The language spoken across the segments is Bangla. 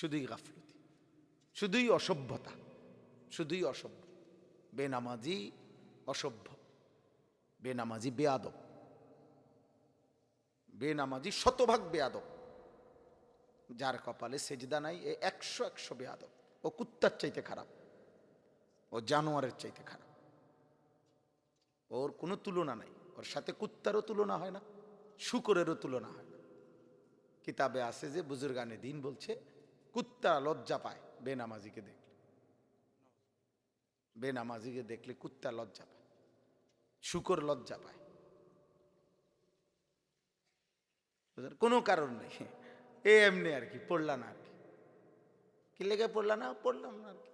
শুধুই গাফলতি, শুধুই অসভ্যতা, শুধুই অসভ্য। বেনামাজি অসভ্য, বেনামাজি বেয়াদব, বেনামাজি শতভাগ বেয়াদব। যার কপালে সেজদা নাই এ 100 বেয়াদব। ও কুত্তার চাইতে খারাপ, ও জানোয়ারের চাইতে খারাপ। ওর কোনো তুলনা নাই, ওর সাথে কুত্তারও তুলনা হয় না, শুকরেরও তুলনা হয় না। কিতাবে আছে যে বুজুর্গানে দিন বলছে কুত্তা লজ্জা পায় বেনামাজিকে দেখলে, বেনামাজিকে দেখলে কুত্তা লজ্জা পায়, শুকর লজ্জা পায়। কোনো কারণ নেই, এমনি আর কি, পড়লা না আর কি, কি লেগে পড়লা না, পড়লাম না আর কি,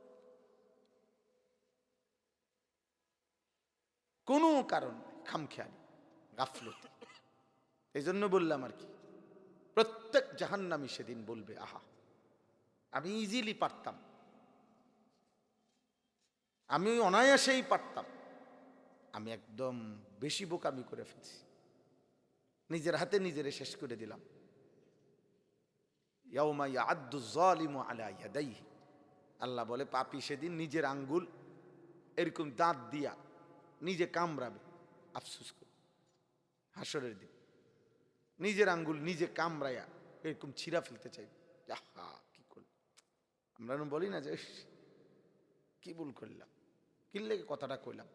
কোনো কারণ নেই, খামখেয়ালি, গাফলতি। এই জন্য বললাম আর কি, প্রত্যেক জাহান্নামী সেদিন বলবে আহা আমি ইজিলি পারতাম, আমি অনায়াসেই পারতাম, আমি একদম বেশি বোকামি করে ফেলছি, নিজের হাতে নিজেরে শেষ করে দিলাম। ইয়াউমা ইয়াআদ্দু যালিমু আলা ইয়াদাইহি, আল্লাহ বলে পাপী সেদিন নিজের আঙ্গুল এরকম দাঁত দিয়া নিজে কামড়াবে, আফসোস করে। হাসরের দিন নিজের আঙ্গুল নিজে কামড়াইয়া এরকম ছিঁড়া ফেলতে চাইবে, আহা কি করল। আমরা বলি না যে কি ভুল করলাম, কি লেগে কথাটা কইলাম,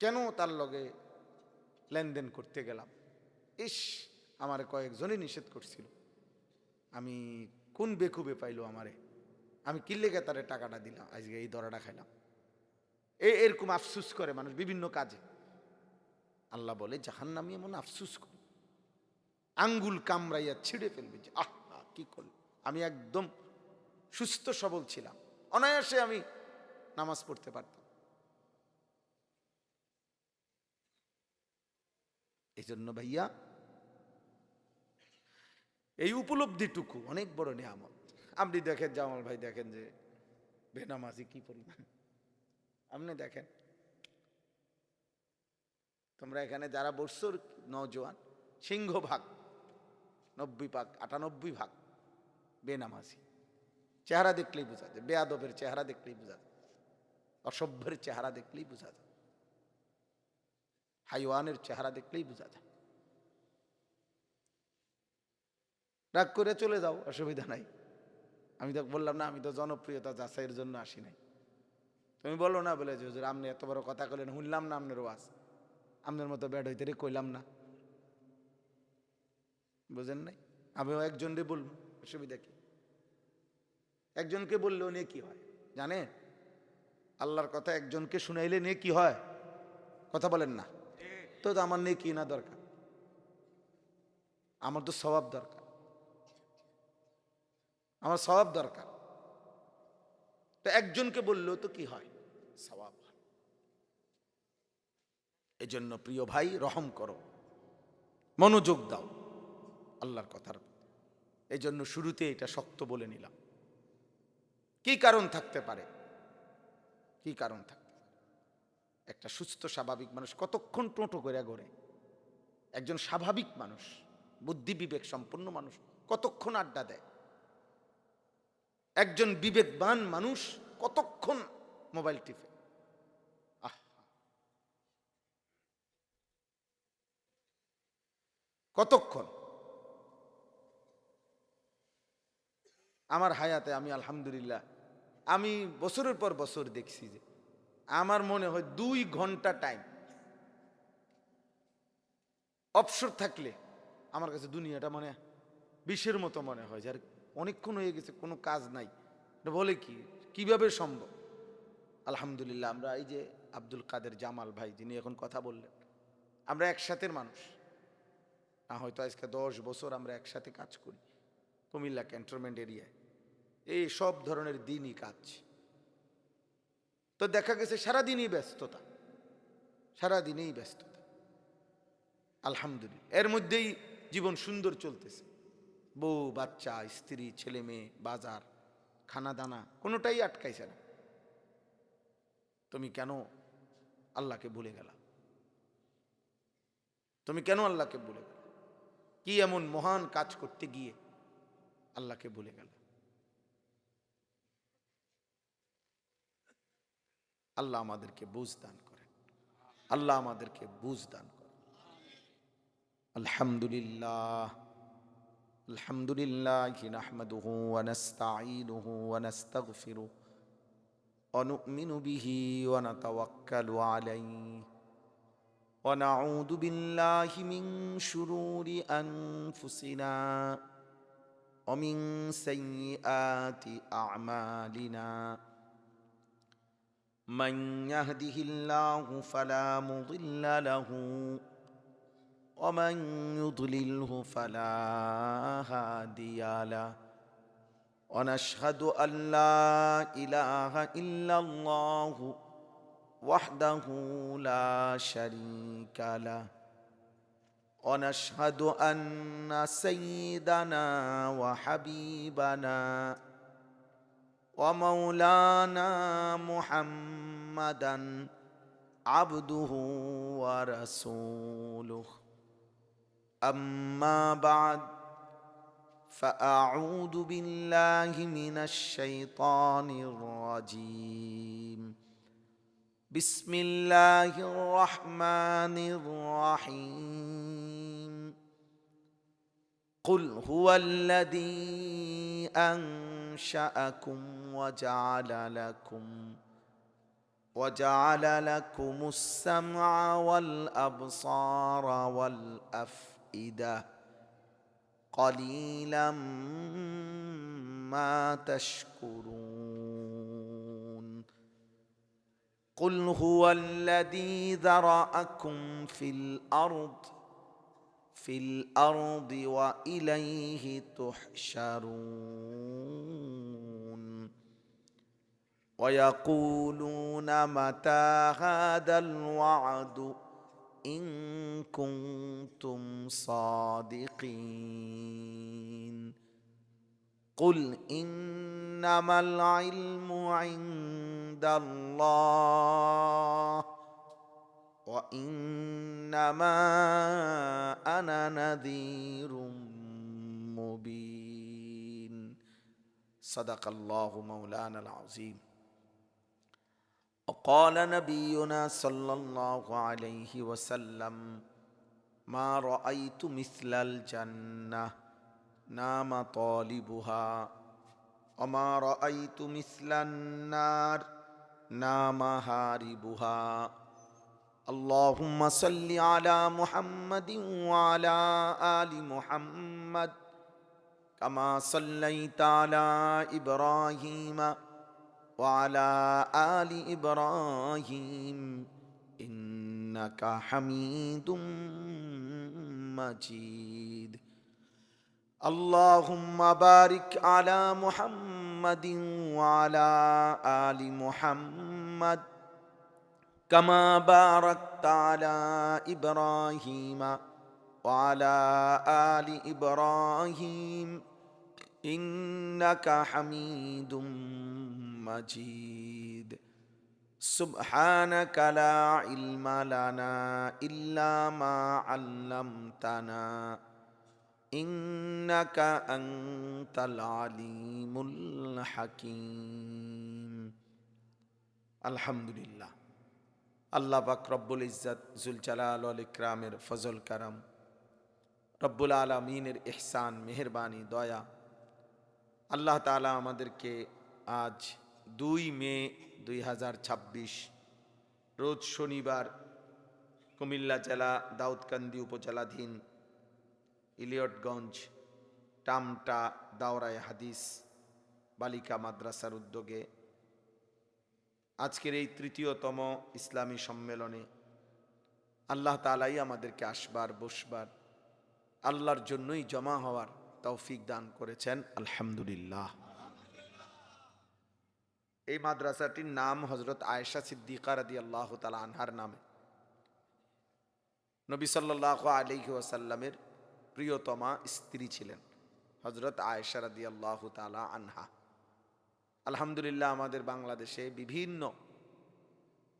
কেন তার লগে লেনদেন করতে গেলাম, ইস আমার কয়েকজনই নিষেধ করছিল, আমি কোন বেকুবে পাইলো আমারে, আমি কি লেগে তারে টাকাটা দিলাম, আজকে এই দরাটা খাইলাম। এরকম আফসুস করে মানুষ বিভিন্ন কাজে। আল্লাহ বলে জাহান্নামী এমন আফসুস করে আঙ্গুল কামড়াইয়া ছিঁড়ে ফেলবে যে আহা কি করল, আমি একদম সুস্থ সবল ছিলাম, অনায়াসে আমি নামাজ পড়তে পারতাম। এই জন্য ভাইয়া এই উপলব্ধিটুকু অনেক বড় নিয়ামত। আপনি দেখেন জামাল ভাই, দেখেন যে বেনামাজি কি পরিমাণ, আপনি দেখেন তোমরা এখানে যারা বছর নওজোয়ান, সিংহভাগ 90% 98% বেনামাজি। চেহারা দেখলেই বোঝা যায়, বেয়াদবের চেহারা দেখলেই বোঝা যায়, অসভ্যের চেহারা দেখলেই বোঝা যায়, হাইওয়ানের চেহারা দেখলেই বোঝা যায়। রাগ করে চলে যাও, অসুবিধা নাই। আমি তো বললাম না আমি তো জনপ্রিয়তা যাচাইয়ের জন্য আসি নাই। তুমি বলো না বলে যে হুজুর আপনি এত বড় কথা কইলেন, শুনলাম না আপনার ওয়াজ, আপনার মতো ব্যাড হইতে কইলাম না, বুঝেন নাই। আমিও একজনকে বলবো, অসুবিধা কি, একজনকে বললেও নিয়ে কি হয় জানেন, আল্লাহর কথা একজনকে শুনাইলে নিয়ে কি হয়, কথা বলেন না তো, আমার নিয়ে কি না দরকার, আমার তো স্বভাব দরকার, আমার স্বভাব দরকার। তো একজনকে বললেও তো কি হয়, স্বভাব হয়। এই জন্য প্রিয় ভাই রহম করো, মনোযোগ দাও আল্লাহর কথার। এই জন্য শুরুতে এটা শক্ত বলে নিলাম। কি কারণ থাকতে পারে, কি কারণ থাকতে পারে, একটা সুস্থ স্বাভাবিক মানুষ কতক্ষণ টোটো করে ঘোরে, একজন স্বাভাবিক মানুষ বুদ্ধি বিবেক সম্পন্ন মানুষ কতক্ষণ আড্ডা দেয়, একজন বিবেকবান মানুষ কতক্ষণ মোবাইল টিপে, কতক্ষণ। আমার হায়াতে আমি আলহামদুলিল্লাহ আমি বছরের পর বছর দেখছি যে আমার মনে হয় 2 ঘন্টা টাইম অবসর থাকলে আমার কাছে দুনিয়াটা মানে বিষের মতো মনে হয়, যার অনেকক্ষণ হয়ে গেছে কোনো কাজ নাই, এটা বলে কি কিভাবে সম্ভব। আলহামদুলিল্লাহ আমরা এই যে আব্দুল কাদের জামাল ভাই যিনি এখন কথা বললেন, আমরা একসাথের মানুষ না, হয়তো আজকে 10 বছর আমরা একসাথে কাজ করি কুমিল্লা ক্যান্টনমেন্ট এরিয়ায়, এই সব ধরনের দিনই কাজ। তো দেখা গেছে সারাদিনই ব্যস্ততা, সারাদিনেই ব্যস্ততা, আলহামদুলিল্লাহ এর মধ্যেই জীবন সুন্দর চলতেছে, বউ বাচ্চা স্ত্রী ছেলে মেয়ে বাজার খানা দানা কোনোটাই আটকাইছে না। তুমি কেন আল্লাহকে ভুলে গেলা, তুমি কেন আল্লাহকে ভুলে গেলা, কি এমন মহান কাজ করতে গিয়ে আল্লাহকে ভুলে গেল। আল্লাহ আমাদেরকে বুঝ দান করেন, আল্লাহ আমাদেরকে বুঝ দান করেন। আলহামদুলিল্লাহ, আলহামদুলিল্লাহি নাহমাদুহু ওয়া নাস্তাঈনুহু ওয়া নাস্তাগফিরুহু ওয়া নু'মিনু বিহি ওয়া নাতাওয়াক্কালু আলাইহি ওয়া নাউযু বিল্লাহি মিন শুরুরি আনফুসিনা ওয়া মিন সাইয়্যাতি আ'মালিনা। মান ইয়াহদিহিল্লাহু ফালা মুদিল্লা লাহু ওয়া মান ইউদ্লিলহু ফালা হাদিয়া লাহু। ওয়া নাশহাদু আল লা ইলাহা ইল্লাল্লাহু ওয়াহদাহু লা শারীকা লাহু ওয়া নাশহাদু আন্না সাইয়্যিদানা ওয়া হাবিবানা ওয়া মাওলানা মুহাম্মাদান আবদুহু ওয়া রাসূলুহু। আম্মা বা'দ فأعوذ بالله من الشيطان الرجيم. بسم الله الرحمن الرحيم. قل هو الذي أنشأكم وجعل لكم السمع والأبصار والأفئدة قليلا ما تشكرون. قل هو الذي ذرأكم في الأرض وإليه تحشرون. ويقولون متى هذا الوعد إن كنتم صادقين. قل إنما العلم عند الله وإنما أنا نذير مبين. صدق الله مولانا العظيم. وقال نبينا صلى الله عليه وسلم ما رأيت مثل الجنة نام طالبها وما رأيت مثل النار نام هاربها. اللهم صل على محمد وعلى آل محمد كما صليت على إبراهيم وعلى آل إبراهيم إنك حميد مجيد. اللهم بارك على محمد وعلى آل محمد كما باركت على إبراهيم وعلى آل إبراهيم إنك حميد مجيد. سبحانك لا علم لنا إلا ما علمتنا إنك أنت العليم الحكيم. الحمد لله. আল্লাহ পাক রব্বুল ইজ্জত জুল জালাল ওয়াল ইকরামের ফজল কারাম, রব্বুল আলামিনের ইহসান, মেহেরবানি, দয়া, আল্লাহ তাআলা আমাদেরকে আজ 2 মে 2026 রোজ শনিবার কুমিল্লা জেলা দাউদকান্দি উপজেলাধীন ইলিয়টগঞ্জ টামটা দাওরায়ে হাদিস বালিকা মাদ্রাসার উদ্যোগে আজকের এই ৩য়তম ইসলামী সম্মেলনে আল্লাহ তাআলাই আমাদেরকে আসবার বসবার, আল্লাহর জন্যই জমা হওয়ার তৌফিক দান করেছেন। আলহামদুলিল্লাহ। এই মাদ্রাসাটির নাম হযরত আয়েশা সিদ্দিকা রাদিয়াল্লাহু তাআলা আনহার নামে। নবী সাল্লাল্লাহু আলাইহি ওয়াসাল্লামের প্রিয়তমা স্ত্রী ছিলেন হযরত আয়েশা রাদিয়াল্লাহু তাআলা আনহা। আলহামদুলিল্লাহ, আমাদের বাংলাদেশে বিভিন্ন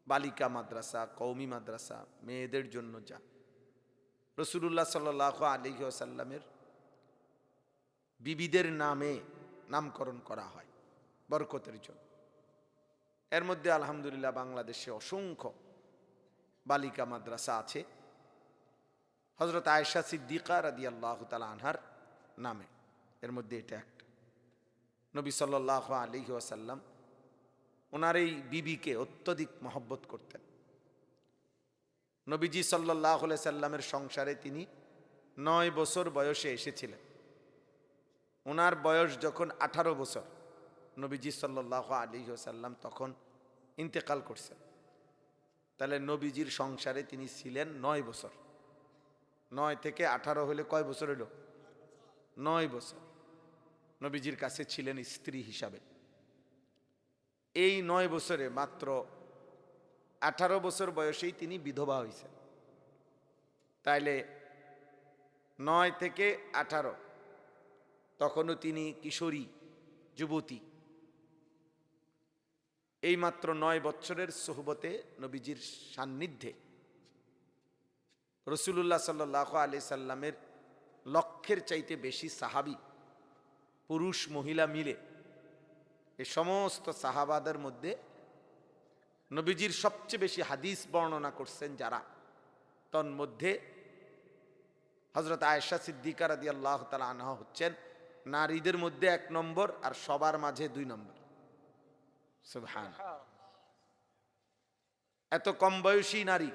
বালিকা মাদ্রাসা, কওমি মাদ্রাসা, মেয়েদের জন্য যা রাসূলুল্লাহ সাল্লাল্লাহু আলাইহি ওয়াসাল্লামের বিবিদের নামে নামকরণ করা হয় বরকতের জন্য। এর মধ্যে আলহামদুলিল্লাহ বাংলাদেশে অসংখ্য বালিকা মাদ্রাসা আছে হযরত আয়েশা সিদ্দিকা রাদিয়াল্লাহু তাআলা আনহার নামে। এর মধ্যে এটা একটা। নবী সাল্লাল্লাহু আলাইহি ওয়াসাল্লাম ওনার এই বিবিকে অত্যধিক মহব্বত করতেন। নবীজি সাল্লাল্লাহু আলাইহি সাল্লামের সংসারে তিনি 9 বছর বয়সে এসেছিলেন। ওনার বয়স যখন 18 বছর, নবীজি সাল্লাল্লাহু আলাইহি ওয়াসাল্লাম তখন ইন্তেকাল করছেন। তাহলে নবীজির সংসারে তিনি ছিলেন 9 বছর। 9 থেকে 18 হলে কয় বছর হলো? 9 বছর নবীজির কাছে ছিলেন স্ত্রী হিসাবে। এই 9 বছরে মাত্র 18 বছর বয়সেই তিনি বিধবা হয়েছেন। তাইলে 9 থেকে 18, তখনও তিনি কিশোরী যুবতী। এই মাত্র 9 বছরের সোহবতে নবীজির সান্নিধ্যে রাসূলুল্লাহ সাল্লাল্লাহু আলাইহি সাল্লামের লক্ষের চাইতে বেশি সাহাবী, পুরুষ মহিলা মিলে এই সমস্ত সাহাবাদের মধ্যে নবীজির সবচেয়ে বেশি হাদিস বর্ণনা করছেন যারা, তন্মধ্যে হযরত আয়েশা সিদ্দিকা রাদিয়াল্লাহু তাআলা আনহা হচ্ছেন নারীদের মধ্যে 1 নম্বর আর সবার মাঝে 2 নম্বর। সুবহানাল্লাহ। এত কম বয়সী নারী,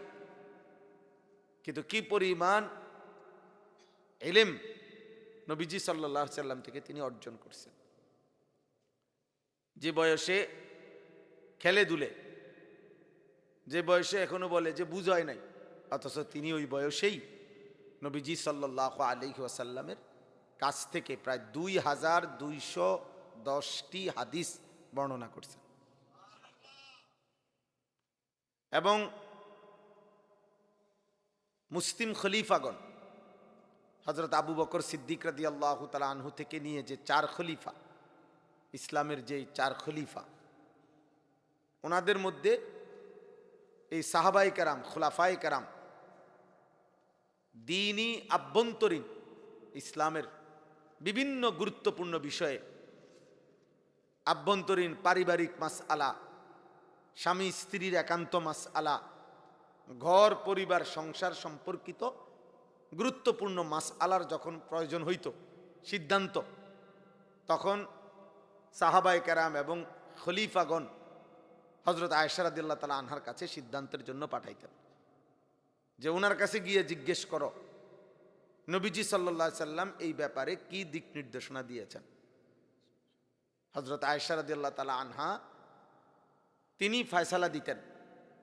কিন্তু কি পরিমাণ ইলম নবীজি সাল্লাল্লাহু আলাইহি সাল্লাম থেকে তিনি অর্জন করছেন। যে বয়সে খেলে দুলে, যে বয়সে এখনো বলে যে বুঝায় নাই, অথচ তিনি ওই বয়সেই নবীজি সাল্লাল্লাহু আলাইহি ওয়াসাল্লামের কাছ থেকে প্রায় 2210টি হাদিস বর্ণনা করছেন। এবং মুসলিম খলিফাগণ হযরত আবু বকর সিদ্দিক রাদিয়াল্লাহু তাআলা আনহু থেকে নিয়ে যে 4 খলিফা, ইসলামের যে 4 খলিফা, ওনাদের মধ্যে এই সাহাবায়ে কেরাম, খুলাফায়ে কেরাম দ্বীনি আভ্যন্তরীণ ইসলামের বিভিন্ন গুরুত্বপূর্ণ বিষয়ে, আভ্যন্তরীণ পারিবারিক মাসআলা, স্বামী স্ত্রীর একান্ত মাসআলা, ঘর পরিবার সংসার সম্পর্কিত গুরুত্বপূর্ণ মাসআলার যখন প্রয়োজন হইত সিদ্ধান্ত, তখন সাহাবায়ে কেরাম এবং খলিফাগণ হযরত আয়েশা রাদিয়াল্লাহু তাআলা আনহার কাছে সিদ্ধান্তের জন্য পাঠাইতেন, যে ওনার কাছে গিয়ে জিজ্ঞেস করো নবীজি সাল্লাল্লাহু আলাইহি সাল্লাম এই ব্যাপারে কি দিক নির্দেশনা দিয়েছেন। হযরত আয়েশা রাদিয়াল্লাহু তাআলা আনহা তিনি ফয়সালা দিতেন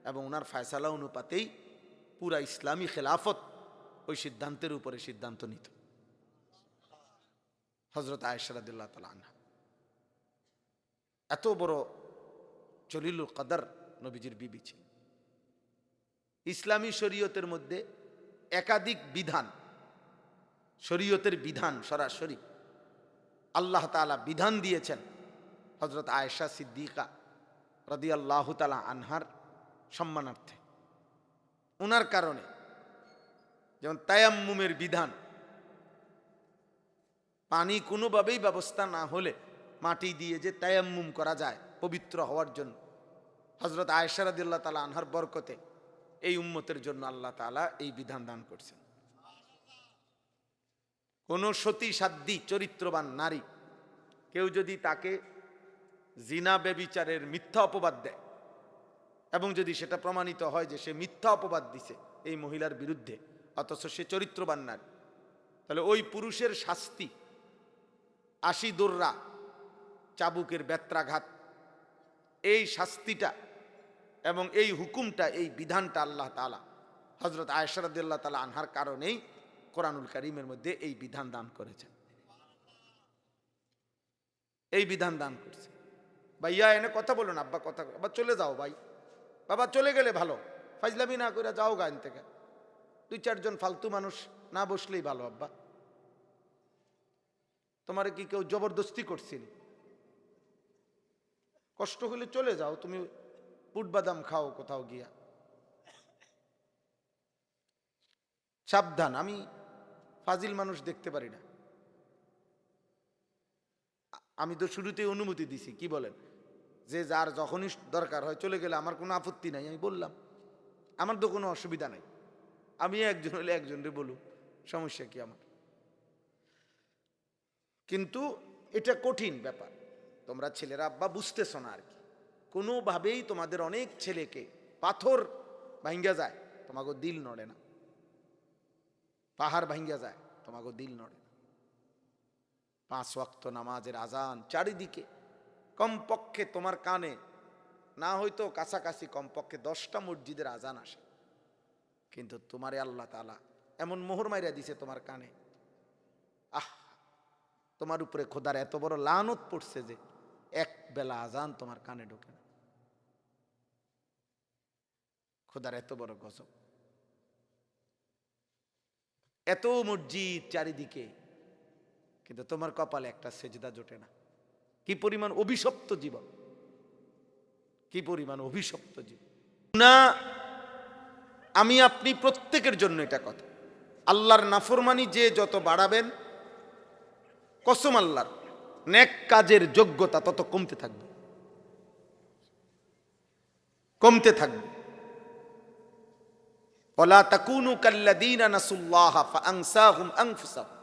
এবং ওনার ফয়সালা অনুপাতেই পুরা ইসলামী খেলাফত ওই সিদ্ধান্তের উপরে সিদ্ধান্ত নিত। হযরত আয়েশা রাদিয়াল্লাহু তাআলা আনহা এত বড় জলিলুল কদর নবীজির বিবি ছিল। ইসলামী শরীয়তের মধ্যে একাধিক বিধান, শরীয়তের বিধান সরাসরি আল্লাহ তাআলা বিধান দিয়েছেন হযরত আয়েশা সিদ্দিকা রাদিয়াল্লাহু তাআলা আনহার সম্মানার্থে। ওনার কারণে যেমন তায়াম্মুমের বিধান, পানি কোনোভাবেই ব্যবস্থা না হলে মাটি দিয়ে যে তায়াম্মুম করা যায় পবিত্র হওয়ার জন্য, হযরত আয়েশা রাদিয়াল্লাহু তাআলা আনহার বরকতে এই উম্মতের জন্য আল্লাহ তাআলা এই বিধান দান করছেন। কোন সতী সাধ্বী চরিত্রবান নারী কেউ যদি তাকে জিনা ব্যভিচারের মিথ্যা অপবাদ দেয় এবং যদি সেটা প্রমাণিত হয় যে সে মিথ্যা অপবাদ দিছে এই মহিলার বিরুদ্ধে, অথচ সে চরিত্রবান নারী, তাহলে ওই পুরুষের শাস্তি 80 দোররা, চাবুকের বেত্রাঘাত, এই শাস্তিটা এবং এই হুকুমটা, এই বিধানটা আল্লাহ তাআলা হযরত আয়েশা রাদিয়াল্লাহু তাআলা আনহার কারণেই কোরআনুল কারীমের মধ্যে এই বিধান দান করেছেন, এই বিধান দান করছে। ভাইয়া এনে কথা বলুন, আব্বা কথা, আব্বা চলে যাও ভাই, বাবা চলে গেলে ভালো, ফাজলামি না করে যাও গান থেকে, 2-4 জন ফালতু মানুষ না বসলেই ভালো। আব্বা তোমারে কি কেউ জবরদস্তি করছিল? কষ্ট হলে চলে যাও, তুমি পুট বাদাম খাও কোথাও গিয়া। সাবধান, আমি ফাজিল মানুষ দেখতে পারি না। আমি তো শুরুতেই অনুমতি দিছি, কি বলেন? যে যার যখনই দরকার হয় চলে গেলে আমার কোনো আপত্তি নাই, আমি বললাম, আমার তো কোনো অসুবিধা নাই। আমি একজন হলে একজনরে বলুন, সমস্যা কি আমার? কিন্তু এটা কঠিন ব্যাপার, তোমরা ছেলেরা আব্বা বুঝতেছ না আর কি। কোনোভাবেই তোমাদের অনেক ছেলেকে পাথর ভাঙ্গা যায়, তোমাকে দিল নড়ে না। পাহাড় ভাঙ্গা যায়, তোমাকে দিল নড়ে না। 5 ওয়াক্ত নামাজের আজান চারিদিকে, কমপক্ষে তোমার কানে না হয়তো কাছাকাছি কমপক্ষে 10টা মসজিদের আজান আসে, কিন্তু তোমারে আল্লাহ তাআলা এমন মোহর মাইরা দিছে তোমার কানে, তোমার উপরে খোদার এত বড় লানত পড়ছে যে এক বেলা আজান তোমার কানে ঢোকে না। খোদার এত বড় গজব, এত মসজিদ চারিদিকে, কিন্তু তোমার কপালে একটা সেজদা জোটে না। কি পরিমাণ অভিশপ্ত জীবন, কি পরিমাণ অভিশপ্ত জীবন না। আমি আপনি প্রত্যেকের জন্য এটা কথা, আল্লাহর নাফরমানি যে যত বাড়াবেন, কসম আল্লাহর, নেক কাজের যোগ্যতা তত কমতে থাকবে, কমতে থাকবে। ওয়ালা তাকুনু কাল্লাযীনা নাসুল্লাহ ফাআনসাহুম আনফুসাহুম।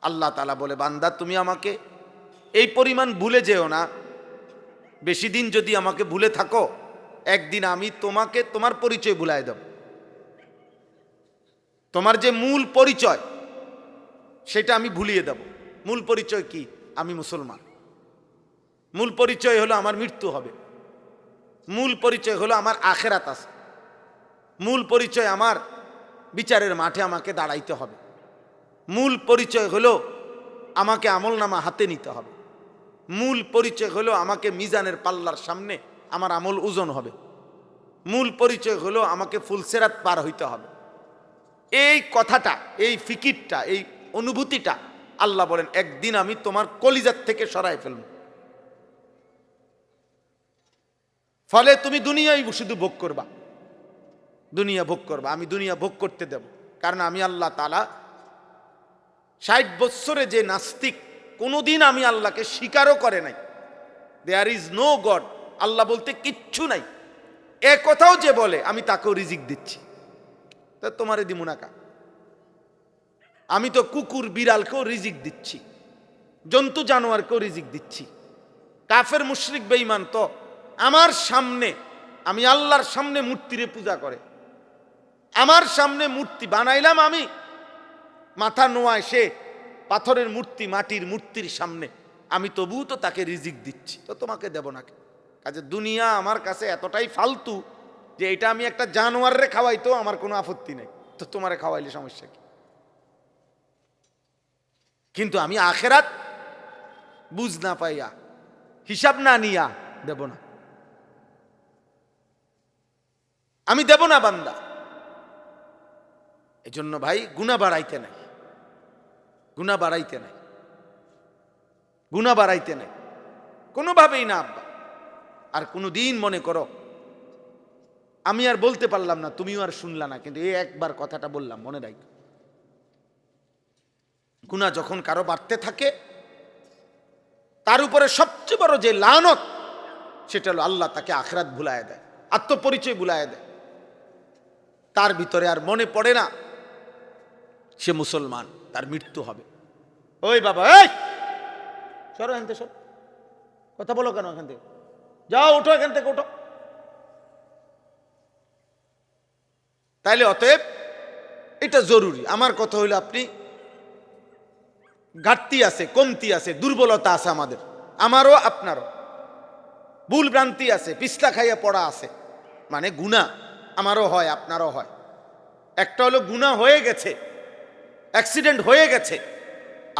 আল্লাহ তাআলা বলে, বান্দা তুমি আমাকে এই পরিমাণ ভুলে যেও না। বেশি দিন যদি আমাকে ভুলে থাকো, একদিন আমি তোমাকে তোমার পরিচয় ভুলায় দেব। তোমার যে মূল পরিচয় সেটা আমি ভুলিয়ে দেব। মূল পরিচয় কি? আমি মুসলমান। মূল পরিচয় হলো আমার মৃত্যু হবে। মূল পরিচয় হলো আমার আখেরাত আছে। মূল পরিচয় আমার বিচারের মাঠে আমাকে দাঁড়াইতে হবে। মূল পরিচয় হলো আমাকে আমলনামা হাতে নিতে হবে। মূল পরিচয় হলো আমাকে মিজানের পাল্লার সামনে আমার আমল ওজন হবে। মূল পরিচয় হলো আমাকে ফুলসেরাত পার হইতে হবে। এই কথাটা, এই ফিকিরটা, এই অনুভূতিটা আল্লাহ বলেন একদিন আমি তোমার কলিজার থেকে সরাই ফেলব। ফলে তুমি দুনিয়ায় শুধু ভোগ করবা, দুনিয়া ভোগ করবা। আমি দুনিয়া ভোগ করতে দেব, কারণ আমি আল্লাহ তাআলা 60 বছরে যে নাস্তিক কোনোদিন আমি আল্লাহকে স্বীকারও করে নাই, দেয়ার ইজ নো গড, আল্লাহ বলতে কিচ্ছু নাই, এ কথাও যে বলে, আমি তাকেও রিজিক দিচ্ছি। তা তোমারে দিমু না কা? আমি তো কুকুর বিড়ালকেও রিজিক দিচ্ছি, জন্তু জানোয়ারকেও রিজিক দিচ্ছি। কাফের মুশরিক বেঈমান তো আমার সামনে, আমি আল্লাহর সামনে মূর্তিরে পূজা করে, আমার সামনে মূর্তি বানাইলাম আমি, মাথা নোয়ায় সে পাথরের মূর্তি, মাটির মূর্তির সামনে, আমি তবুও তো তাকে রিজিক দিচ্ছি। তো তোমাকে দেব না? কাজে দুনিয়া আমার কাছে এতটাই ফালতু যে এটা আমি একটা জানোয়াররে খাওয়াইতো আমার কোনো আপত্তি নেই, তো তোমারে খাওয়াইলে সমস্যা কি? কিন্তু আমি আখেরাত বুঝ না পাইয়া, হিসাব না নিয়া দেব না, আমি দেব না বান্দা। এজন্য ভাই গুনাহ বাড়াইতে নাই, গুনাহ বাড়াইতে নাই, গুনাহ বাড়াইতে নাই, কোনোভাবেই না আব্বা। আর কোনোদিন মনে করো আমি আর বলতে পারলাম না, তুমিও আর শুনলা না, কিন্তু এই একবার কথাটা বললাম, মনে রাখো, গুনাহ যখন কারো বাড়তে থাকে তার উপরে সবচেয়ে বড় যে লানত সেটা হলো আল্লাহ তাকে আখিরাত ভুলায় দেয়, আত্মপরিচয় ভুলায় দেয়। তার ভিতরে আর মনে পড়ে না সে মুসলমান, তার মৃত্যু হবে। ওই বাবা, এই সরো এখান থেকে, সর, কথা বলো কেন এখান থেকে? যাও, ওঠো এখান থেকে, ওঠো। তাইলে অতএব এটা জরুরি। আমার কথা হইলো আপনি, ঘাটতি আছে, কমতি আছে, দুর্বলতা আছে আমাদের, আমারও আপনারও, ভুল ভ্রান্তি আছে, পিছলা খাইয়া পড়া আছে, মানে গুনাহ আমারও হয় আপনারও হয়। একটা হলো গুনাহ হয়ে গেছে, অ্যাক্সিডেন্ট হয়ে গেছে,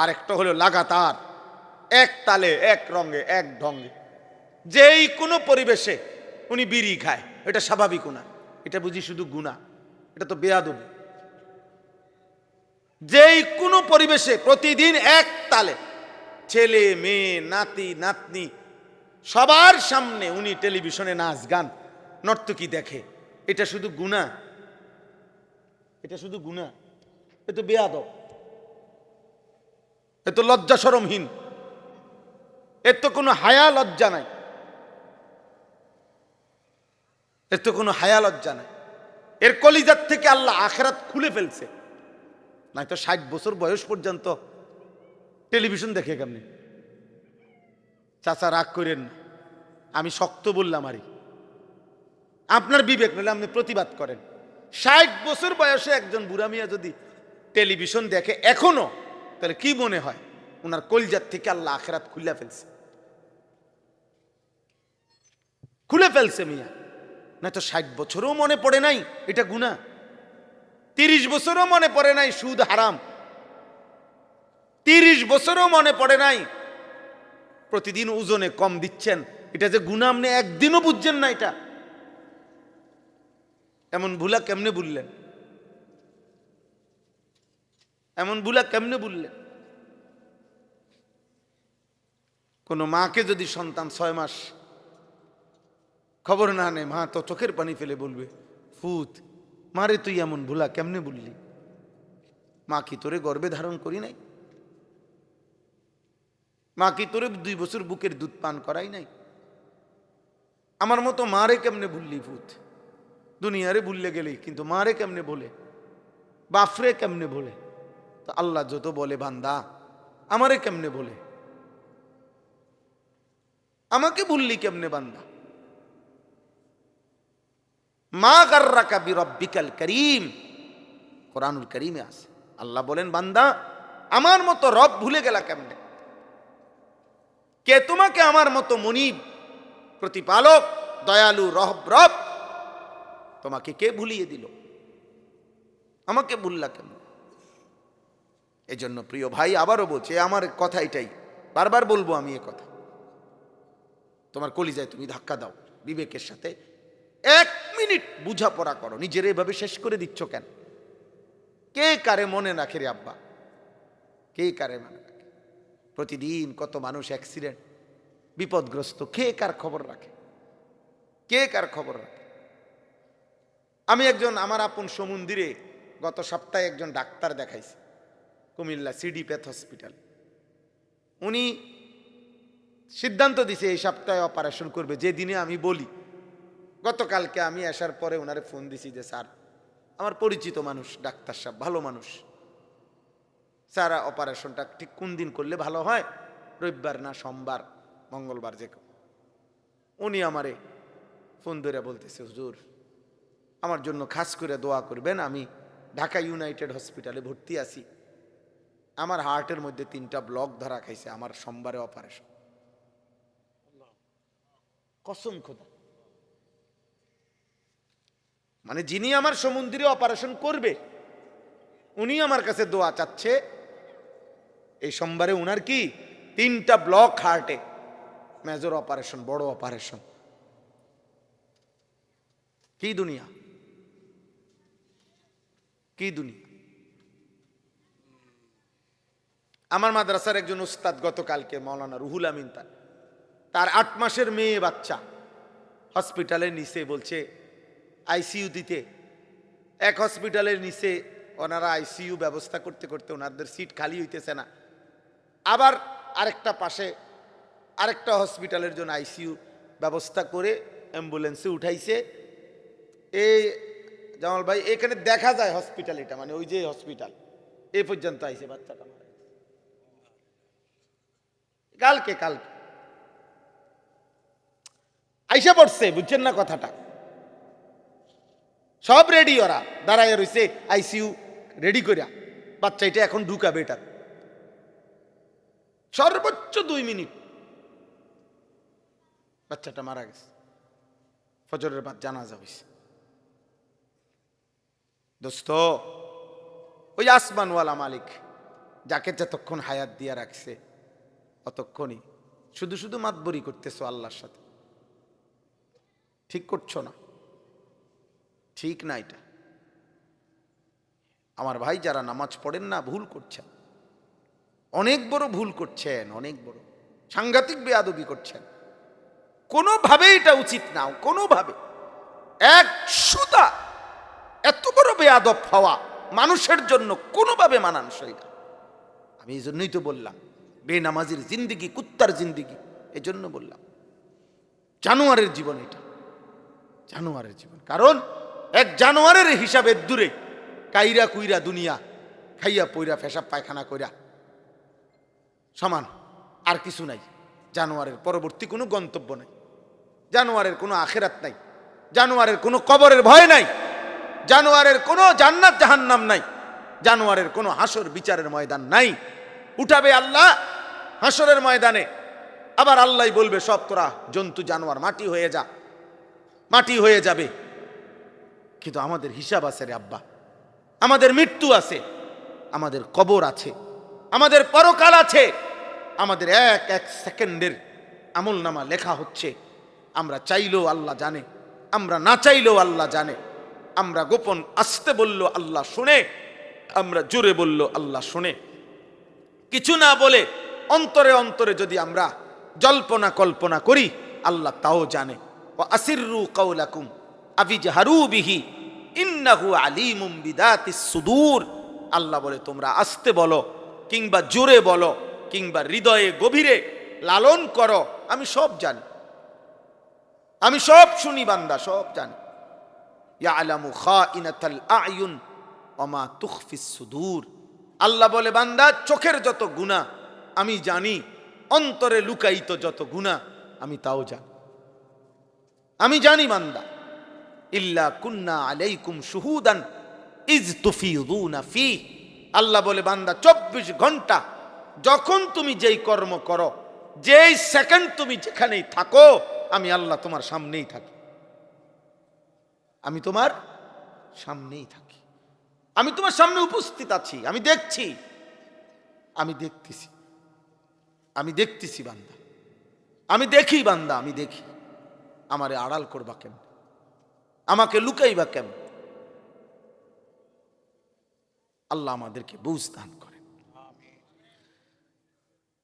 আর একটা হলো লাগাতার এক তালে, এক রঙে, এক ঢঙ্গে, যেই কোনো পরিবেশে উনি বিড়ি খায়, এটা স্বাভাবিক না, এটা বুঝি শুধু গুনাহ? এটা তো বেয়াদবি। যেই কোনো পরিবেশে প্রতিদিন এক তালে, ছেলে মেয়ে নাতি নাতনি সবার সামনে উনি টেলিভিশনে নাচ গান নর্তকী দেখে, এটা শুধু গুনাহ? এটা শুধু গুনাহ? এ তো বেয়াদব, এ তো লজ্জা শরমহীন, এর তো কোনো হায়া লজ্জা নাই। এর তো কোনো হায়া লজ্জা নাই। এর কলিজার থেকে আল্লাহ আখিরাত খুলে ফেলছে। নাই তো 60 বছর বয়স পর্যন্ত টেলিভিশন দেখে কেমনি? চাচা রাগ করেন না, আমি শক্ত বললাম আরই, আপনার বিবেক নিলে আপনি প্রতিবাদ করেন। 60 বছর বয়সে একজন বুড়া মিয়া যদি টেলিভিশন দেখে এখনো, তাহলে কি মনে হয় ওনার কলিজার থেকে আল্লাহ আখিরাত খুলে ফেলছে? খুলে ফেলছে মিয়া। না তো 60 বছরও মনে পড়ে নাই এটা গুনাহ, 30 বছরও মনে পড়ে নাই সুদ হারাম, 30 বছরও মনে পড়ে নাই প্রতিদিন ওজনে কম দিচ্ছেন, এটা যে গুনাহ আপনি একদিনও বুঝছেন না। এটা এমন ভুলা কেমনে বললেন? এমন ভুলা কেমনে বললেন? কোন মাকে যদি সন্তান 6 মাস খবর না নেয়, মা তো চোখের পানি ফেলে বলবে, ফুত মারে তুই এমন ভুলা কেমনে বললি? মা কি তোরে গর্ভে ধারণ করি নাই? মা কি তোরে 2 বছর বুকের দুধ পান করাই নাই? আমার মতো মারে কেমনে ভুললি ফুত? দুনিয়ারে ভুললে গেলি, কিন্তু মারে কেমনে বলে, বাফরে কেমনে বলে? তো আল্লাহ যত বলে বান্দা আমারে কেমনে বলে, আমাকে ভুললি কেমনে বান্দা? মা গাররাকা বিরব্বিকাল করিম, কোরআনুল করিমে আছে। আল্লাহ বলেন বান্দা আমার মতো রব ভুলে গেলা কেমনে? কে তোমাকে আমার মতো মুনিব, প্রতিপালক, দয়ালু রব তোমাকে কে ভুলিয়ে দিল? আমাকে ভুললা কেমন? এজন্য প্রিয় ভাই আবারও বলছি, আমার কথা এটাই, বারবার বলবো আমি এ কথা, তোমার কলিজায় তুমি ধাক্কা দাও বিবেকের সাথে। 1 মিনিট বুঝাপড়া করো, নিজের এভাবে শেষ করে দিচ্ছ কেন? কে কারে মনে রাখে রে আব্বা? কে কারে মনে রাখে? প্রতিদিন কত মানুষ অ্যাক্সিডেন্ট, বিপদগ্রস্ত, কে কার খবর রাখে? কে কার খবর রাখে? আমি একজন আমার আপন সমুন্দিরে গত সপ্তাহে একজন ডাক্তার দেখাইছি, কুমিল্লা সিডি প্যাথ হসপিটাল। উনি সিদ্ধান্ত দিছে এই সপ্তাহে অপারেশন করবে, যে দিনে আমি বলি। গতকালকে আমি আসার পরে ওনারে ফোন দিছি যে স্যার, আমার পরিচিত মানুষ ডাক্তার সাহেব, ভালো মানুষ, স্যার অপারেশনটা ঠিক কোন দিন করলে ভালো হয়? রবিবার না সোমবার, মঙ্গলবার, যে কেউ। উনি আমারে ফোন ধরে বলতেছে, হুজুর আমার জন্য খাস করে দোয়া করবেন, আমি ঢাকা ইউনাইটেড হসপিটালে ভর্তি আছি, আমার হার্টের মধ্যে 3টা ব্লক ধরা খাইছে, আমার সোমবারে অপারেশন। কসম খোদা, মানে যিনি আমার সমুদ্রে অপারেশন করবে উনি আমার কাছে দোয়া চাচ্ছে, এই সোমবারে উনার কি 3টা ব্লক হার্টে, মেজর অপারেশন, বড় অপারেশন। কি দুনিয়া, কি দুনিয়া! আমার মাদ্রাসার একজন উস্তাদ গতকালকে, মাওলানা রুহুল আমিন, তার 8 মাসের মেয়ে বাচ্চা হসপিটালের নিচে, বলছে আইসিইউ দিতে। এক হসপিটালের নিচে ওনারা আইসিইউ ব্যবস্থা করতে করতে ওনাদের সিট খালি হইতেছে না, আবার আরেকটা পাশে আরেকটা হসপিটালের জন্য আইসিইউ ব্যবস্থা করে অ্যাম্বুলেন্সে উঠাইছে। এই জামাল ভাই, এখানে দেখা যায় হসপিটাল, এটা মানে ওই যে হসপিটাল, এই পর্যন্ত আইছে বাচ্চাটা মারা গেছে। কালকে আইসা পড়ছে, বুঝছেন না কথাটা? সব রেডি, ওরা দাঁড়ায় রয়েছে আইসিইউ রেডি করিয়া, বাচ্চা এটা এখন ঢুকাবে, এটা সর্বোচ্চ 2 মিনিট বাচ্চাটা মারা গেছে। ফজরের বাদ জানাজা হয়েছে। দোস্ত, ওই আসমানওয়ালা মালিক যাকে যতক্ষণ হায়াত দিয়া রাখছে অতক্ষণই শুধু শুধু মাতবরি করতেছো আল্লাহর সাথে, ঠিক করছো না, ঠিক না এটা। আমার ভাই যারা নামাজ পড়েন না, ভুল করছেন, অনেক বড় ভুল করছেন, অনেক বড় সাংঘাতিক বেয়াদবি করছেন। কোনোভাবে এটা উচিত না, কোনোভাবে। 100টা এত বড় বেয়াদব হওয়া মানুষের জন্য কোনোভাবে মানানসই না। আমি এই জন্যই তো বললাম বেনামাজির জিন্দিগি কুত্তার জিন্দিগি, এই জন্য বললাম জানোয়ারের জীবন এটা, জানোয়ারের জীবন। কারণ এক জানোয়ারের হিসাবের দূরে কাইরা কুইরা দুনিয়া খাইয়া পইরা পেশাব পায়খানা কইরা সমান, আর কিছু নাই। জানোয়ারের পরবর্তী কোনো গন্তব্য নাই, জানোয়ারের কোনো আখেরাত নাই, জানোয়ারের কোনো কবরের ভয় নাই, জানোয়ারের কোনো জান্নাত জাহান্নাম নাই, জানোয়ারের কোনো হাসর বিচারের ময়দান নাই। উঠাবে আল্লাহ হাসরের ময়দানে, আবার আল্লাহ বলবে সব তোরা জন্তু জানোয়ার মাটি হয়ে যা, মাটি হয়ে যাবে। কিন্তু আমাদের হিসাব আছে রে আব্বা, আমাদের মৃত্যু আছে, আমাদের কবর আছে, আমাদের পরকাল আছে, আমাদের এক এক সেকেন্ডের আমল নামা লেখা হচ্ছে। আমরা চাইলেও আল্লাহ জানে, আমরা না চাইলেও আল্লাহ জানে। আমরা গোপন আস্তে বললো আল্লাহ শুনে, আমরা জোরে বললো আল্লাহ শুনে। কিছু না বলে অন্তরে অন্তরে যদি আমরা জল্পনা কল্পনা করি, আল্লাহ তাও জানে। ওয়া আসিররু কাওলাকুম আবিজহারু বিহি ইন্নাহু আলিমুম বিদাতিস সুদূর। আল্লাহ বলে তোমরা আস্তে বলো কিংবা জোরে বলো কিংবা হৃদয়ে গভীরে লালন করো, আমি সব জানি, আমি সব শুনি বান্দা, সব জানি। ইয়ালামু খাইনাতাল আয়ুন ওয়া মা তুখফিস সুদূর। আল্লাহ বলে বান্দা চোখের যত গুনাহ আমি জানি, অন্তরে লুকায়িত যত গুনাহ আমি তাও জানি, আমি জানি বান্দা। ইল্লা কুন্না আলাইকুম শুহুদান ইজ তুফিদুনা ফি। আল্লাহ বলে বান্দা 24 ঘন্টা যখন তুমি যেই কর্ম করো, যেই সেকেন্ড তুমি যেখানেই থাকো, আমি আল্লাহ তোমার সামনেই থাকি, আমি তোমার সামনেই থাকি, আমি তোমার সামনে উপস্থিত আছি, আমি দেখছি, আমি দেখতেছি, আমি দেখতেছি বান্দা, আমি দেখি বান্দা, আমি দেখি। আমারে আড়াল করবা কেমন, আমাকে লুকাইবা কেমন? আল্লাহ আমাদেরকে বুঝ দান করেন।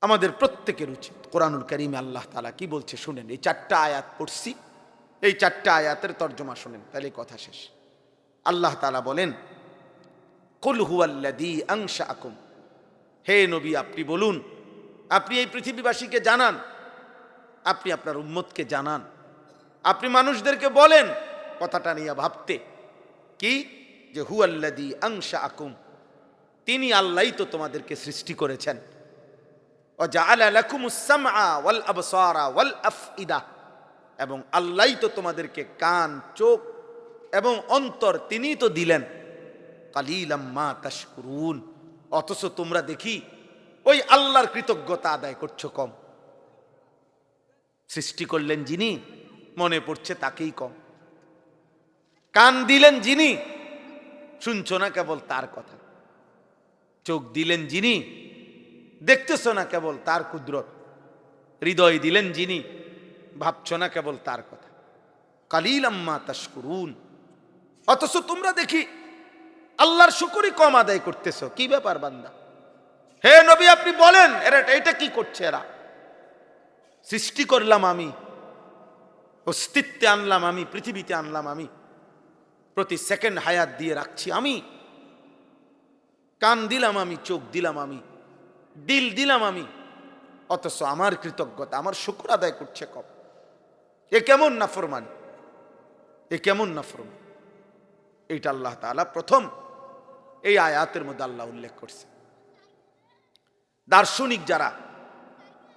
আমাদের প্রত্যেকের উচিত কোরআনুল কারীমে আল্লাহ তাআলা কি বলছে শুনেন। এই 4টা আয়াত পড়ছি, এই 4টা আয়াতের তর্জমা শুনেন, তাহলে কথা শেষ। আল্লাহ তাআলা বলেন কুল হুয়াল্লাযী আনশাআকুম। হে নবী আপনি বলুন, আপনি এই পৃথিবীবাসীকে জানান, আপনি আপনার উম্মতকে জানান, আপনি মানুষদেরকে বলেন কথাটা নিয়ে ভাবতে কি, যে হুয়াল্লাযী আনশাআকুম, তিনি আল্লাহই তো তোমাদেরকে সৃষ্টি করেছেন। ওয়া জাআলা লাকুমুস সামআ ওয়াল আবসারা ওয়াল আফইদা, এবং আল্লাহই তো তোমাদেরকে কান, চোখ এবং অন্তর তিনিই তো দিলেন। কালিলাম মা তাশকুরুন, অথচ তোমরা দেখি ওই আল্লাহর কৃতজ্ঞতা আদায় করছো কম। সৃষ্টি করলেন যিনি, মনে পড়ছে তাকেই কম। কান দিলেন যিনি, শুনছো না কেবল তার কথা। চোখ দিলেন যিনি, দেখতেছো না কেবল তার কুদরত। হৃদয় দিলেন যিনি, ভাবছো না কেবল তার কথা। কালিলাম মা তাশকুরুন, অথচ তোমরা দেখি আল্লাহর শুকরই কম আদায় করতেছো। কি ব্যাপার বান্দা? হে নবী আপনি বলেন এটা কি করছে এরা? সৃষ্টি করলাম আমি, অস্তিত্বে আনলাম আমি, পৃথিবীতে আনলাম আমি, প্রতি সেকেন্ড হায়াত দিয়ে রাখছি আমি, কান দিলাম আমি, চোখ দিলাম আমি, দিল দিলাম আমি, অথচ আমার কৃতজ্ঞতা, আমার শুকর আদায় করছে কম। এ কেমন নাফরমানি, এ কেমন নাফরমানি? এইটা আল্লাহ তাআলা প্রথম এই আয়াতের মধ্যে আল্লাহ উল্লেখ করছে। দার্শনিক যারা,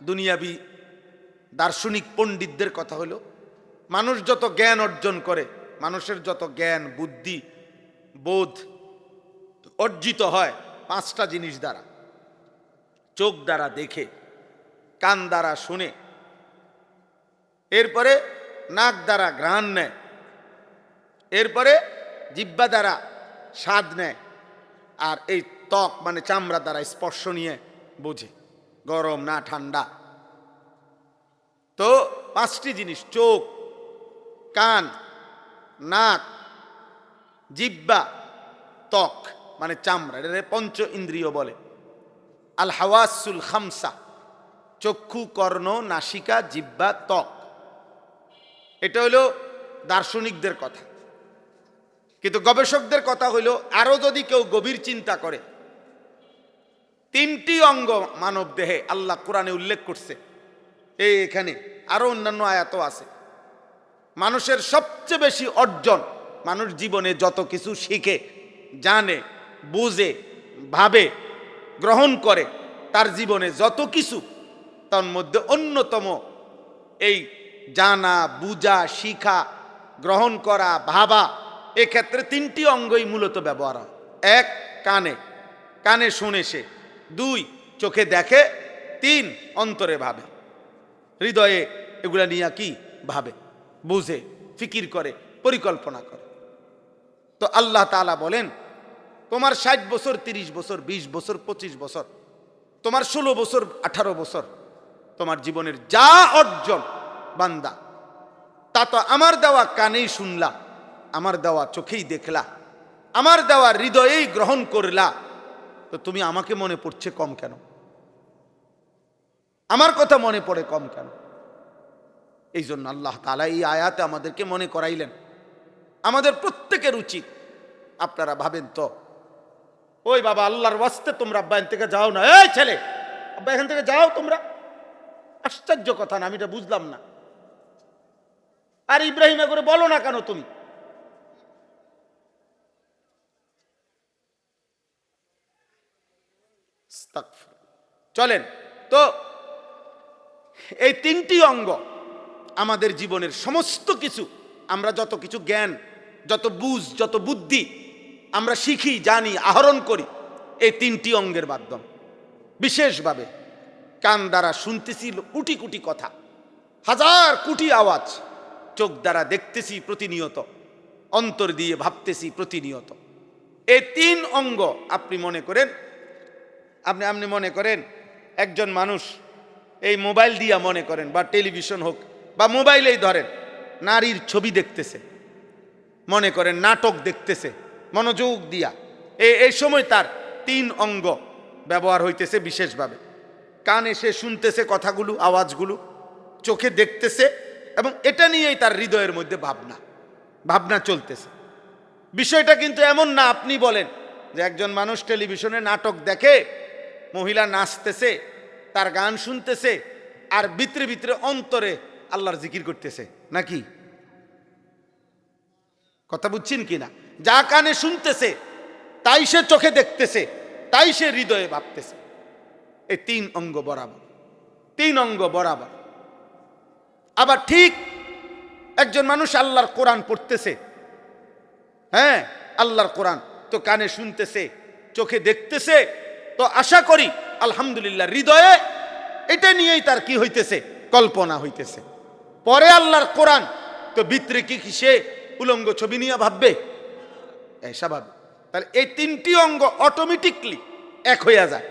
দুনিয়াবি দার্শনিক পণ্ডিতদের কথা হলো, মানুষ যত জ্ঞান অর্জন করে, মানুষের যত জ্ঞান বুদ্ধি বোধ অর্জিত হয় 5টা জিনিস দ্বারা। চোখ দ্বারা দেখে, কান দ্বারা শুনে, এরপরে নাক দ্বারা ঘ্রাণ নেয়, এরপরে জিহ্বা দ্বারা স্বাদ নেয়, আর এই ত্বক মানে চামড়া দ্বারা স্পর্শ নিয়ে বোঝে গরম না ঠান্ডা। তো 5টি জিনিস, চোখ, কান, নাক, জিহ্বা, ত্বক মানে চামড়া, এটা পঞ্চ ইন্দ্রিয় বলে। আল হাওয়াসুল খামসা, চক্ষু, কর্ণ, নাসিকা, জিহ্বা, ত্বক। এটা হলো দার্শনিকদের কথা। কিন্তু গবেষকদের কথা হইল, আরো যদি কেউ গভীর চিন্তা করে, 3টি অঙ্গ মানব দেহে আল্লাহ কোরআনে উল্লেখ করছে। এখানে আরো অন্যান্য আয়াতও আছে। মানুষের সবচেয়ে বেশি অর্জন, মানুষ জীবনে যত কিছু শিখে, জানে, বুঝে, ভাবে, গ্রহণ করে, তার জীবনে যত কিছু, তার মধ্যে অন্যতম এই জানা, বুঝা, শিখা, গ্রহণ করা, ভাবা, এক্ষেত্রে তিনটি অঙ্গই মূলত ব্যবহার হয়। এক, কানে, কানে শুনে সে। দুই, চোখে দেখে। তিন, অন্তরে ভাবে, হৃদয়ে এগুলা নিয়ে কি ভাবে, বুঝে, ফিকির করে, পরিকল্পনা করে। তো আল্লাহ তাআলা বলেন, তোমার 60 বছর, 30 বছর, 20 বছর, 25 বছর, তোমার 16 বছর, 18 বছর, তোমার জীবনের যা অর্জন বান্দা, তা তো আমার দেওয়া কানেই শুনলা, আমার দেওয়া চোখেই দেখলা, আমার দেওয়া হৃদয়েই গ্রহণ করলা। তো তুমি আমাকে মনে পড়ছে কম কেন? আমার কথা মনে পড়ে কম কেন? এই জন্য আল্লাহ তাআলা এই আয়াতে আমাদেরকে মনে করাইলেন, আমাদের প্রত্যেকের উচিত, আপনারা ভাবেন তো, ওই বাবা আল্লাহর ওয়াস্তে তোমরা আব্বা এখান থেকে যাও না, এই ছেলে আব্বা এখান থেকে যাও তোমরা, আশ্চর্য কথা না? আমি এটা বুঝলাম না। আর ইব্রাহিম করে বলো না কেন তুমি? চলেন তো, এই তিনটি অঙ্গ আমাদের জীবনের সমস্ত কিছু, আমরা যত কিছু জ্ঞান, যত বুঝ, যত বুদ্ধি আমরা শিখি, জানি, আহরণ করি এই তিনটি অঙ্গের মাধ্যমে। বিশেষভাবে কান দ্বারা শুনতেছি কোটি কোটি কথা, হাজার কোটি আওয়াজ, চোখ দ্বারা দেখতেছি প্রতিনিয়ত, অন্তর দিয়ে ভাবতেছি প্রতিনিয়ত। এই তিন অঙ্গ আপনি মনে করেন, আপনি মনে করেন একজন মানুষ এই মোবাইল দিয়া মনে করেন, বা টেলিভিশন হোক বা মোবাইলেই ধরেন, নারীর ছবি দেখতেছে, মনে করেন নাটক দেখতেছে মনোযোগ দিয়া, এই সময় তার তিন অঙ্গ ব্যবহার হইতেছে বিশেষভাবে। কানে সে শুনতেছে কথাগুলো, আওয়াজগুলো, চোখে দেখতেছে, এবং এটা নিয়েই তার হৃদয়ের মধ্যে ভাবনা চলতেছে। বিষয়টা কিন্তু এমন না আপনি বলেন যে একজন মানুষ টেলিভিশনে নাটক দেখে, মহিলা নাচতেছে, তার গান শুনতেছে, আর ভিতরে ভিতরে অন্তরে আল্লাহর জিকির করতেছে, নাকি? কথা বুঝছেন কিনা? যা কানে শুনতেছে তাই সে চোখে দেখতেছে, তাই সে হৃদয়ে ভাবতেছে। এই তিন অঙ্গ বরাবর, তিন অঙ্গ বরাবর। আবার ঠিক একজন মানুষ আল্লাহর কোরআন পড়তেছে, হ্যাঁ আল্লাহর কোরআন তো কানে শুনতেছে, চোখে দেখতেছে, তো আশা করি আলহামদুলিল্লাহ হৃদয়ে এটা নিয়েই তার কি হইতেছে, কল্পনা হইতেছে। পরে আল্লাহর কোরআন তো ভিতরে কি সে উলঙ্গ ছবি নিয়ে ভাববে? স্বাভাবিক। তাহলে এই তিনটি অঙ্গ অটোমেটিকলি এক হইয়া যায়।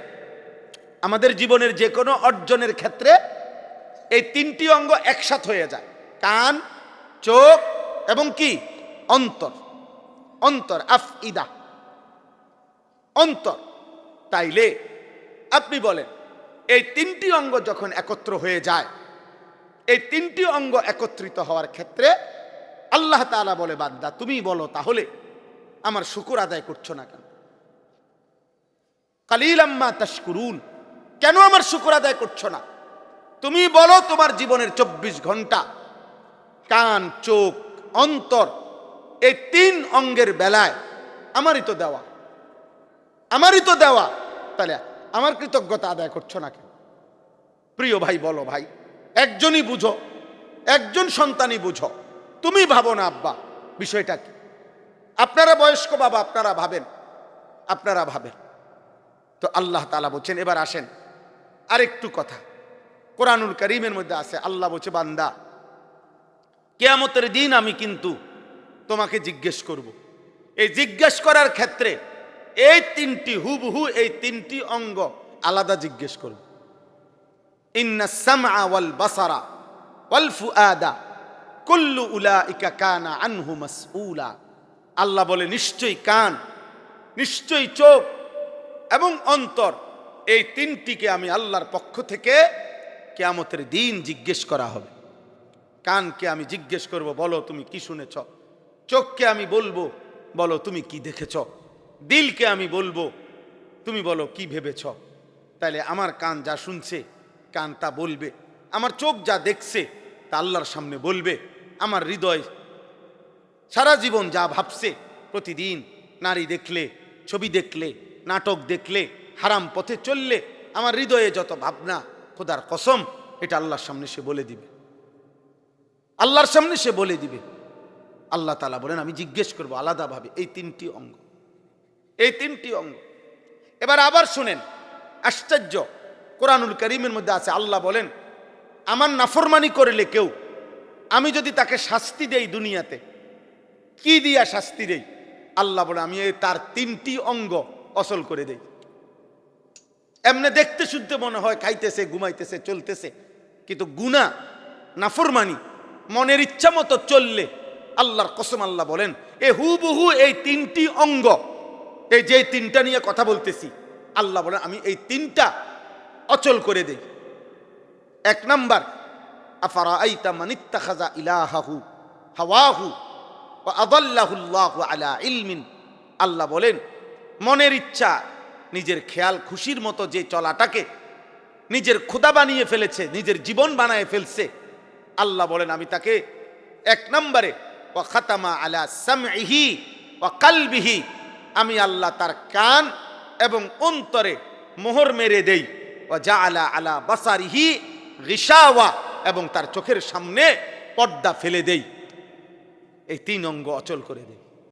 আমাদের জীবনের যে কোনো অর্জনের ক্ষেত্রে এই তিনটি অঙ্গ একসাথ হয়ে যায়, কান, চোখ এবং কি অন্তর। অন্তর, আফইদা, অন্তর। তাইলে আপনি বলেন, এই তিনটি অঙ্গ যখন একত্র হয়ে যায়, এই তিনটি অঙ্গ একত্রিত হওয়ার ক্ষেত্রে আল্লাহ তাআলা বলে, বান্দা তুমি বলো তাহলে আমার শুকর আদায় করছো না কেন? কালিলাম মা তাশকুরুন, কেন আমার শুকর আদায় করছো না? তুমি বলো তোমার জীবনের 24 ঘন্টা কান, চোখ, অন্তর, এই তিন অঙ্গের বেলায় আমারই তো দেওয়া, আমারই তো দেওয়া, তাহলে আমার কৃতজ্ঞতা আদায় করছো না কেন? প্রিয় ভাই বলো, ভাই একজনই বুঝো, একজন সন্তানই বুঝো, তুমি ভাবো না আব্বা বিষয়টা কি? আপনারা বয়স্ক বাবা, আপনারা ভাবেন, আপনারা ভাবেন। তো আল্লাহ তাআলা বলছেন, এবার আসেন আরেকটু কথা, কোরআনুল কারীমের মধ্যে আছে, আল্লাহ বলছে, বান্দা কিয়ামতের দিন আমি কিন্তু তোমাকে জিজ্ঞেস করব। এই জিজ্ঞেস করার ক্ষেত্রে এই তিনটি হুবহু, এই তিনটি অঙ্গ আলাদা জিজ্ঞেস করব। ইন্নাস সামআ ওয়াল বাসারা ওয়াল ফুআদা কুল্লু উলাইকা কানা আনহু মাসউলা। আল্লাহ বলে, নিশ্চয়ই কান, নিশ্চয়ই চোখ এবং অন্তর, এই তিনটিকে আমি আল্লাহর পক্ষ থেকে কিয়ামতের দিন জিজ্ঞেস করা হবে। কানকে আমি জিজ্ঞেস করব, বলো তুমি কি শুনেছ? চোখকে আমি বলবো, বলো তুমি কি দেখেছ? দিলকে আমি বলবো, তুমি বলো কি ভেবেছ? তাইলে আমার কান যা শুনছে, কান তা বলবে, আমার চোখ যা দেখছে তা আল্লাহর সামনে বলবে, আমার হৃদয় সারা জীবন যা ভাবছে, প্রতিদিন নারী দেখলে, ছবি দেখলে, নাটক দেখলে, হারাম পথে চললে আমার হৃদয়ে যত ভাবনা, খোদার কসম এটা আল্লাহর সামনে সে বলে দিবে, আল্লাহর সামনে সে বলে দিবে। আল্লাহ তাআলা বলেন আমি জিজ্ঞেস করব আলাদাভাবে এই তিনটি অঙ্গ, এই তিনটি অঙ্গ। এবার আবার শুনেন, আশ্চর্য, কোরআনুল কারীমের মধ্যে আছে, আল্লাহ বলেন আমার নাফরমানি করলে কেউ, আমি যদি তাকে শাস্তি দেই দুনিয়াতে, কি দিয়া শাস্তি দেই? আল্লাহ বলে আমি তার তিনটি অঙ্গ অচল করে দেই। এমনি দেখতে শুনতে মনে হয় খাইতেছে, ঘুমাইতেছে, চলতেছে, কিন্তু গুনাহ, নাফরমানি, মনের ইচ্ছা মতো চললে আল্লাহর কসম আল্লাহ বলেন এ হুবহু এই তিনটি অঙ্গ, এই যে তিনটা নিয়ে কথা বলতেছি, আল্লাহ বলেন আমি এই তিনটা অচল করে দেই। এক নাম্বার, আফারাআইতা মান ইত্তাখাযা ইলাহাহু হাওয়াহু ওয়া আযাল্লাহু আল্লাহু আলা ইলমিন। আল্লাহ বলেন মনের ইচ্ছা, নিজের খেয়াল খুশির মতো যে চলাটাকে নিজের খোদা বানিয়ে ফেলেছে, নিজের জীবন বানায় ফেলছে, আল্লাহ বলেন আমি তাকে এক নম্বরে ওয়া খাতামা আলা সামইহি ওয়া কালবিহি, আমি আল্লাহ তার কান এবং অন্তরে মোহর মেরে দেই। ওয়া জাআলা আলা বাসারিহি গিশাওয়া, এবং তার চোখের সামনে পর্দা ফেলে দেই। এই তিন অঙ্গ অচল করে দেই।